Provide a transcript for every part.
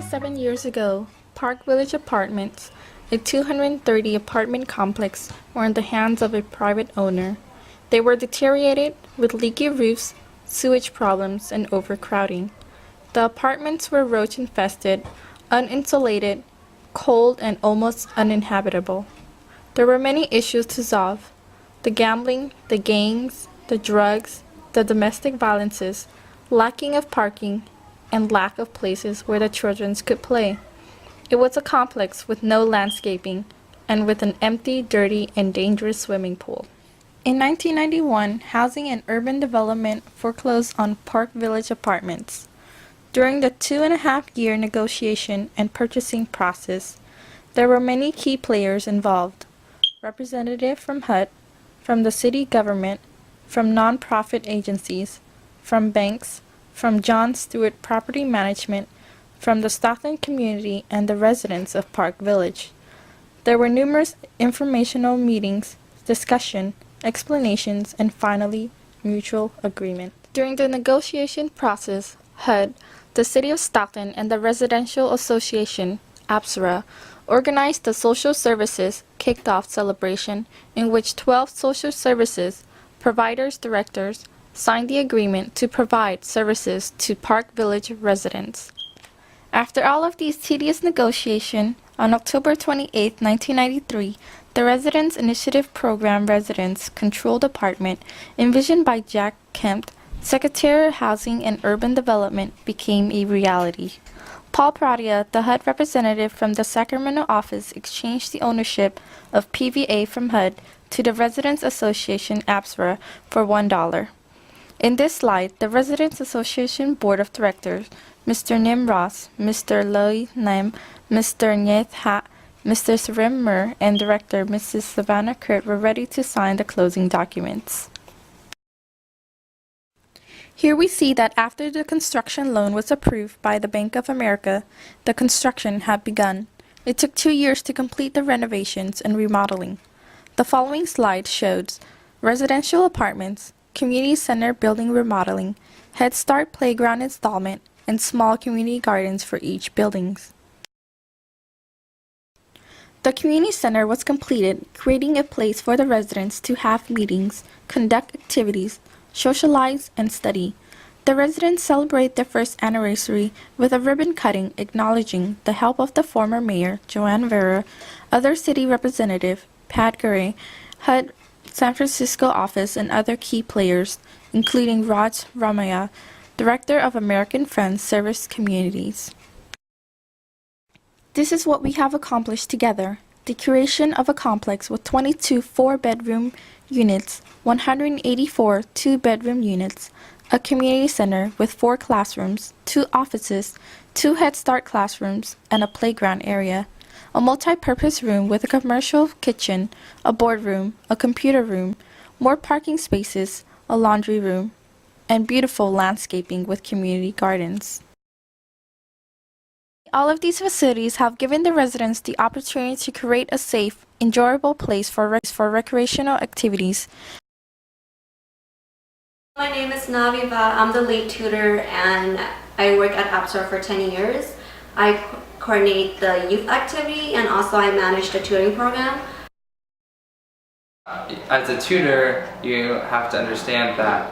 27 years ago, Park Village Apartments, a 230 apartment complex, were in the hands of a private owner. They were deteriorated with leaky roofs, sewage problems, and overcrowding. The apartments were roach infested, uninsulated, cold, and almost uninhabitable. There were many issues to solve: the gambling, the gangs, the drugs, the domestic violences, lacking of parking, and lack of places where the children could play. It was a complex with no landscaping and with an empty, dirty, and dangerous swimming pool. In 1991, Housing and Urban Development foreclosed on Park Village Apartments. During the 2.5-year negotiation and purchasing process, there were many key players involved: representatives from HUD, from the city government, from nonprofit agencies, from banks, from John Stewart Property Management, from the Stockton community and the residents of Park Village. There were numerous informational meetings, discussion, explanations, and finally, mutual agreement. During the negotiation process, HUD, the City of Stockton, and the Residential Association, APSRA, organized the Social Services Kicked-Off celebration in which 12 social services providers directors signed the agreement to provide services to Park Village residents. After all of these tedious negotiations, on October 28, 1993, the Residents Initiative Program Residents Controlled Apartment, envisioned by Jack Kemp, Secretary of Housing and Urban Development, became a reality. Paul Pradia, the HUD representative from the Sacramento office, exchanged the ownership of PVA from HUD to the Residents Association APSRA for $1. In this slide, the Residents Association Board of Directors, Mr. Nim Ross, Mr. Loy Nam, Mr. Nyeth Ha, Mr. Sarim Mur, and Director Mrs. Savannah Kurt were ready to sign the closing documents. Here we see that after the construction loan was approved by the Bank of America, the construction had begun. It took 2 years to complete the renovations and remodeling. The following slide shows residential apartments, community center building remodeling, Head Start playground installment, and small community gardens for each buildings. The community center was completed, creating a place for the residents to have meetings, conduct activities, socialize, and study. The residents celebrate their first anniversary with a ribbon cutting acknowledging the help of the former mayor, Joanne Vera, other city representative, Pat Gray, HUD San Francisco office, and other key players, including Raj Ramaya, Director of American Friends Service Communities. This is what we have accomplished together: the creation of a complex with 22 4-bedroom units, 184 2-bedroom units, a community center with 4 classrooms, 2 offices, 2 Head Start classrooms, and a playground area, a multi-purpose room with a commercial kitchen, a boardroom, a computer room, more parking spaces, a laundry room, and beautiful landscaping with community gardens. All of these facilities have given the residents the opportunity to create a safe, enjoyable place for recreational activities. My name is Naviva. I'm the lead tutor and I work at APSRA for 10 years. I coordinate the youth activity and also I manage the tutoring program. As a tutor, you have to understand that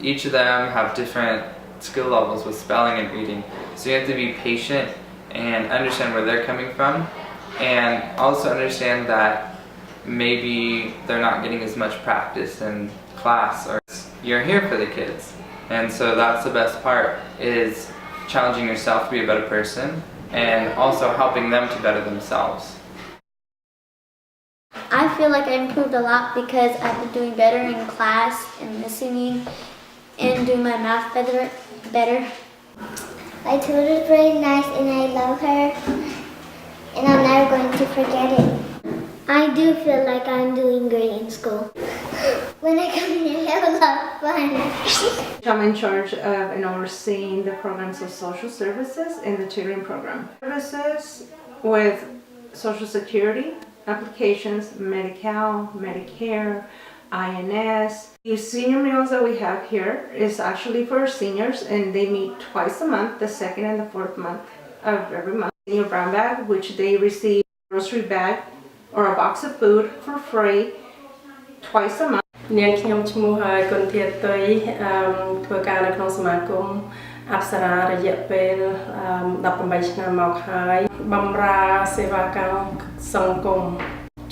each of them have different skill levels with spelling and reading. So you have to be patient and understand where they're coming from, and also understand that maybe they're not getting as much practice in class, or you're here for the kids. And so that's the best part, is challenging yourself to be a better person and also helping them to better themselves. I feel like I improved a lot because I've been doing better in class and listening and doing my math better. My tutor is very nice and I love her and I'm never going to forget it. I do feel like I'm doing great in school. When I come here, I have a lot of fun. I'm in charge of and overseeing the programs of social services in the tutoring program. Services with Social Security, applications, Medi-Cal, Medicare, INS. The senior meals that we have here is actually for seniors and they meet twice a month, the second and the fourth month. of every month in your brown bag, which they receive a grocery bag or a box of food for free twice a month. នាងខ្ញុំឈ្មោះគុណធាតុយធ្វើការនៅក្នុងសមាគមអប្សរារយៈពេល18ឆ្នាំមកហើយបម្រើសេវាកម្មសង្គម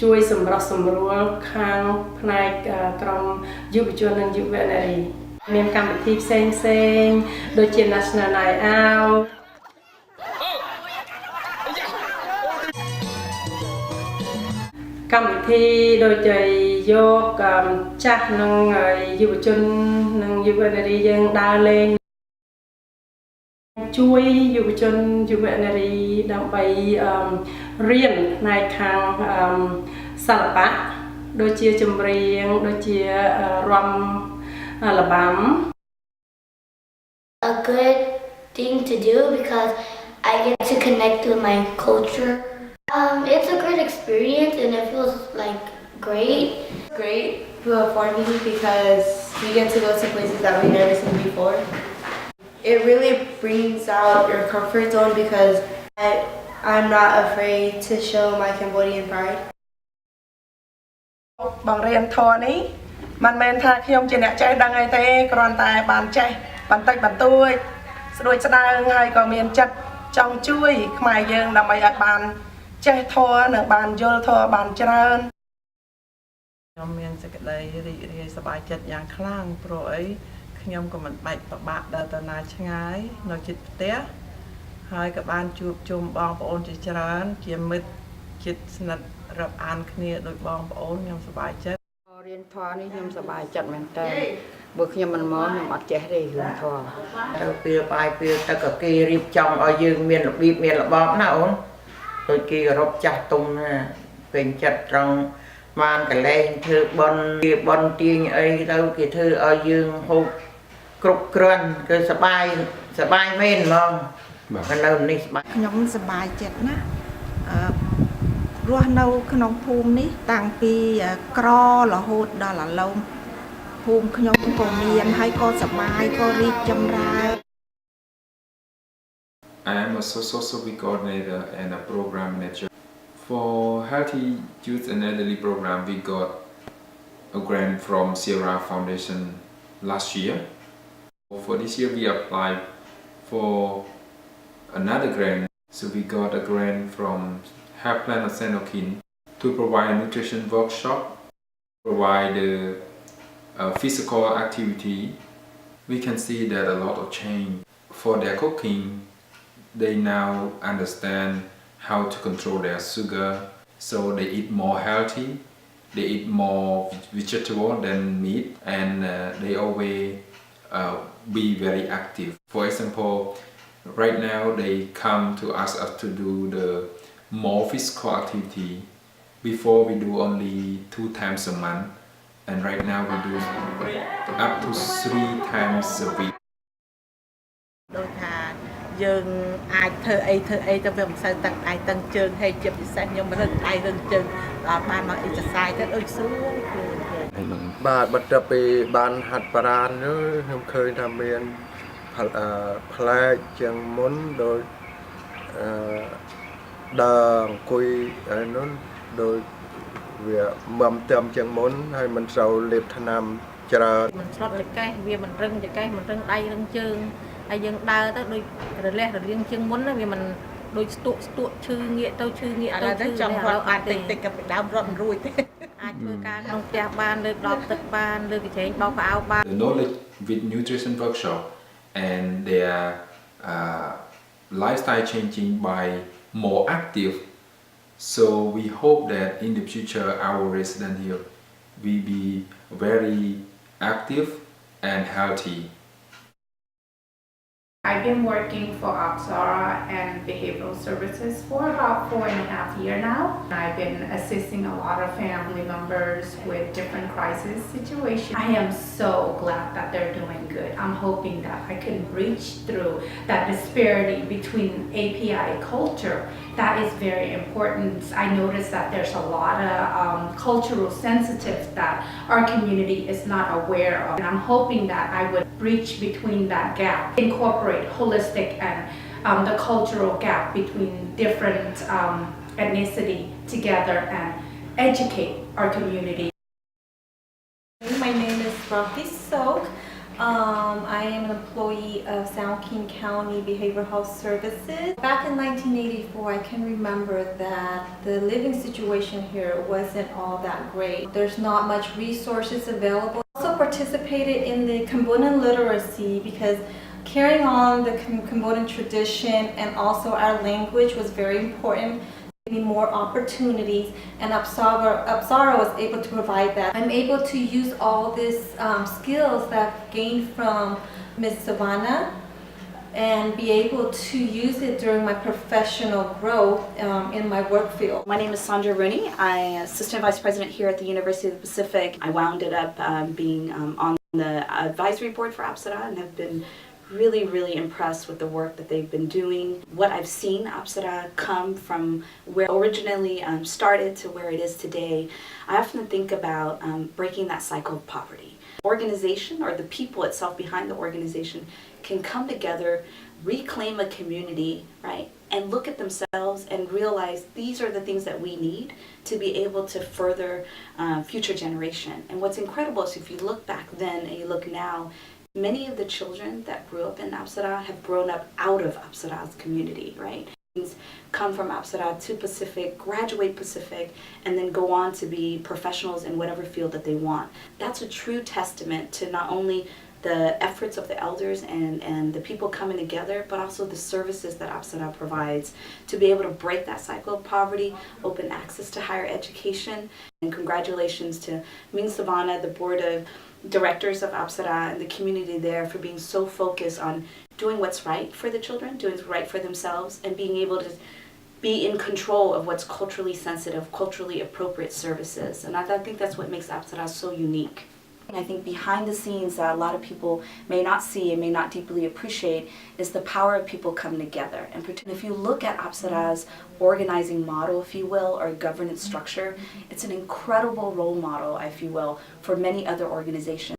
ជួយសម្រុះសម្រួលខាងផ្នែកក្រុមយុវជននិងយុវនារីមានកម្មវិធីផ្សេងៗដូចជា National Night Out កម្មវិធីដូចជាយកចាស់និងយុវជននិងយុវនារីយើងដើរលេងជួយយុវជនយុវនារីដើម្បីរៀនផ្នែកខាងសិល្បៈដូចជាចម្រៀងដូចជារាំល្បាំ A good thing to do because I get to connect with my culture. It's a great experience and it feels like great. Great for me because we get to go to places that we've never seen before. It really brings out your comfort zone because I'm not afraid to show my Cambodian pride. បង្រៀនធម៌នេះមិនមែនថាខ្ញុំជាអ្នកចេះដឹងអីទេគ្រាន់តែបានចេះបន្តិចបន្តួចស្ដួយស្ដើងហើយក៏មានចិត្តចង់ជួយខ្មែរយើងដើម្បីឲ្យបានចេះធម៌និងបានយល់ធម៌បានច្រើន ខ្ញុំមានសេចក្តីរីករាយសប្បាយចិត្តយ៉ាងខ្លាំងព្រោះអីខ្ញុំក៏មិនបាច់ពិបាកដើរទៅណាឆ្ងាយនៅជិតផ្ទះហើយក៏បានជួបជុំបងប្អូនជាច្រើនជាមិត្តជិតស្និទ្ធរាប់អានគ្នាដោយបងប្អូនខ្ញុំសប្បាយចិត្ត រៀនធម៌នេះខ្ញុំសប្បាយចិត្តមែនតើបើខ្ញុំមិនមកខ្ញុំអត់ចេះទេរឿងធម៌ ទៅពេលបាយពេលទឹកក៏គេរៀបចំឲ្យយើងមានរបៀបមានរបបណាអូនដូចគេគោរពចាស់ទុំណាពេញចិត្តត្រង់បានកលែងធ្វើបន់គេបន់ទាញអីទៅគេធ្វើឲ្យយើងហូបគ្រប់គ្រាន់គឺសប្បាយមែនហ្មងបាទនៅនេះសប្បាយ ខ្ញុំសប្បាយចិត្តណាស់រស់នៅក្នុងភូមិនេះតាំងពីក្ររហូតដល់ឥឡូវភូមិខ្ញុំក៏មានហើយក៏សប្បាយក៏រីកចម្រើន I am a social service coordinator and a program manager. For Healthy Youth and Elderly program, we got a grant from Sierra Foundation last year. For this year, we applied for another grant. So we got a grant from Health Plan of Sanokin to provide a nutrition workshop, provide physical activity. We can see that a lot of change for their cooking. They now understand how to control their sugar, so they eat more healthy, they eat more vegetable than meat, and they always be very active. For example, right now they come to ask us to do the more physical activity. Before we do only 2 times a month, and right now we do up to 3 times a week. ដោយថាយើងអាចធ្វើអីទៅវាមិនសូវតឹងដៃតឹងជើងហើយជាពិសេសខ្ញុំរឹងដៃរឹងជើងដល់បានមកអ៊ីសាយទៅដូចស្រួលបាទបន្ទាប់ពីបានហាត់ប្រាណខ្ញុំឃើញថាមានផ្លែកជាងមុនដោយដើរអង្គុយហើយនោះដោយវាមុំต็មជាងមុនហើយមិនសូវលេបថ្នាំច្រើន មិនស្លុតចកេះវាមិនរឹងចកេះមិនរឹងដៃរឹងជើងហើយយើងដើរទៅដូចរលះរលៀងជាងមុនវាមិនដូចស្ទក់ឈឺងាកទៅឈឺងាកទៅចង់គាត់បានតិចក៏ដើមរត់រួចទេអាចធ្វើការក្នុងផ្ទះបានលើកដបទឹកបានលើកកញ្ឆេងបោកខោអាវបាន The knowledge with nutrition workshop and their lifestyle changing by more active. So we hope that in the future our resident here will be very active and healthy. I've been working for Apsara and Behavioral Services for about 4.5 years now. I've been assisting a lot of family members with different crisis situations. I am so glad that they're doing good. I'm hoping that I can breach through that disparity between API culture. That is very important. I noticed that there's a lot of cultural sensitives that our community is not aware of. And I'm hoping that I would breach between that gap, incorporate holistic and the cultural gap between different ethnicity together and educate our community. My name is Rafi Sok. I am an employee of San Joaquin County Behavioral Health Services. Back in 1984, I can remember that the living situation here wasn't all that great. There's not much resources available. I also participated in the Cambodian literacy because carrying on the Cambodian tradition and also our language was very important. More opportunities, and Apsara was able to provide that. I'm able to use all these skills that I've gained from Ms. Savannah and be able to use it during my professional growth in my work field. My name is Sandra Rooney. I'm Assistant Vice President here at the University of the Pacific. I wound up being on the advisory board for Apsara and have been really impressed with the work that they've been doing. What I've seen Apsara come from where it originally started to where it is today, I often think about breaking that cycle of poverty. Organization, or the people itself behind the organization, can come together, reclaim a community, right, and look at themselves and realize these are the things that we need to be able to further future generation. And what's incredible is if you look back then and you look now, many of the children that grew up in Apsara have grown up out of Apsara's community, right? Come from Apsara to Pacific, graduate Pacific, and then go on to be professionals in whatever field that they want. That's a true testament to not only the efforts of the elders and the people coming together, but also the services that Apsara provides to be able to break that cycle of poverty, open access to higher education. And congratulations to Ms. Savannah, the board of directors of Apsara and the community there for being so focused on doing what's right for the children, doing what's right for themselves, and being able to be in control of what's culturally sensitive, culturally appropriate services. And I think that's what makes Apsara so unique. I think behind the scenes that a lot of people may not see and may not deeply appreciate is the power of people coming together. And if you look at Apsara's organizing model, if you will, or governance structure, it's an incredible role model, if you will, for many other organizations.